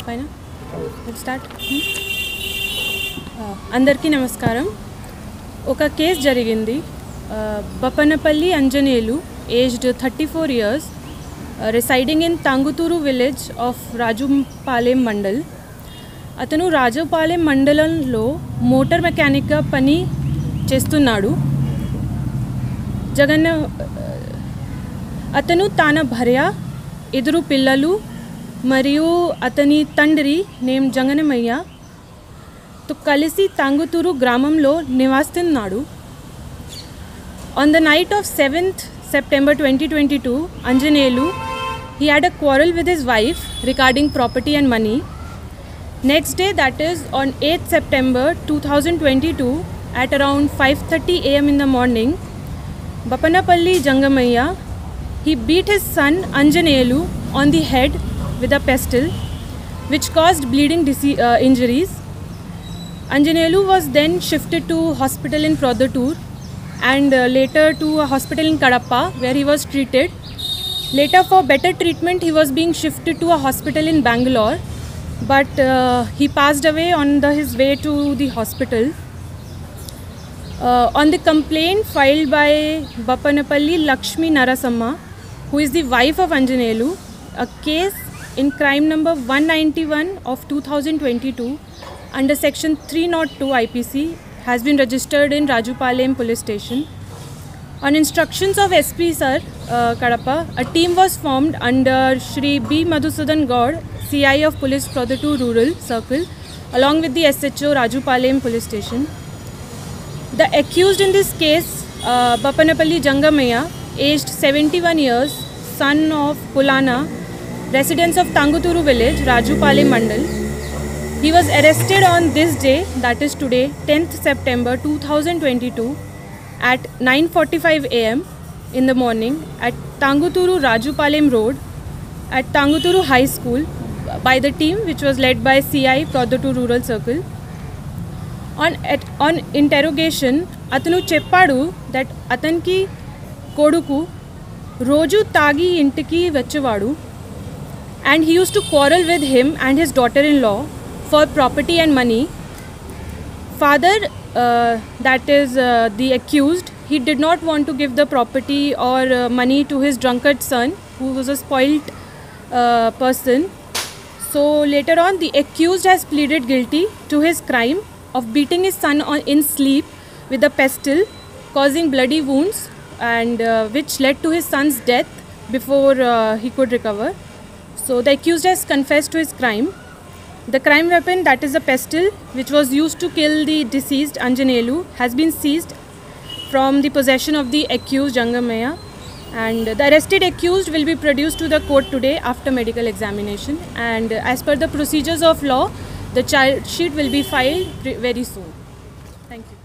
పైన స్టార్ట్. అందరికీ నమస్కారం. ఒక కేసు జరిగింది. Bapanapalli Anjaneyulu, aged 34 years, residing in Tanguturu village of Rajupalem mandal. అతను రాజుపాలెం మండలంలో మోటార్ మెకానిక్గా పని చేస్తున్నాడు. అతను తన భార్య, ఇద్దరు పిల్లలు మరియు అతని తండ్రి నేమ్ జంగనమయ్యతో కలిసి తంగుతూరు గ్రామంలో నివసిస్తున్నాడు. On the night of 7th September 2022, Anjaneyulu, he had a quarrel with his wife regarding property and money. Next day, that is on 8th September 2022, at around 5:30 am in the morning, Bapanapalli Jangamaya, he beat his son Anjaneyulu on the head with a pestle, which caused bleeding injuries. Anjaneyulu was then shifted to hospital in Proddatur and later to a hospital in Kadapa, where he was treated. Later, for better treatment, he was being shifted to a hospital in Bangalore, but he passed away on his way to the hospital. On the complaint filed by Bapanapalli Lakshmi Narasamma, who is the wife of Anjaneyulu, a case in crime number 191 of 2022 under section 302 IPC has been registered in Rajupalayam police station. On instructions of SP sir Kadapa, a team was formed under Shri B Madhusudan Gaur, CI of Police Proddatur Rural Circle, along with the SHO Rajupalayam police station. The accused in this case, Bapanapalli Jangamaya, aged 71 years, son of Pulana, residents of Tanguturu village, Rajupalayam Mandal. He was arrested on this day, that is today, 10th September 2022, at 9:45 am in the morning at Tanguturu Rajupalayam Road at Tanguturu High School by the team which was led by CI Proddatur Rural Circle. On interrogation, atanu cheppadu that atanki koduku roju tagi intiki vachevadu, and he used to quarrel with him and his daughter-in-law for property and money. Father, that is the accused, he did not want to give the property or money to his drunkard son, who was a spoilt person. So later on, the accused has pleaded guilty to his crime of beating his son in sleep with a pestle, causing bloody wounds, and which led to his son's death before he could recover. So the accused has confessed to his crime. The crime weapon, that is a pestle, which was used to kill the deceased Anjaneyulu, has been seized from the possession of the accused Jangamaya, and the arrested accused will be produced to the court today after medical examination, and as per the procedures of law, the charge sheet will be filed very soon. Thank you.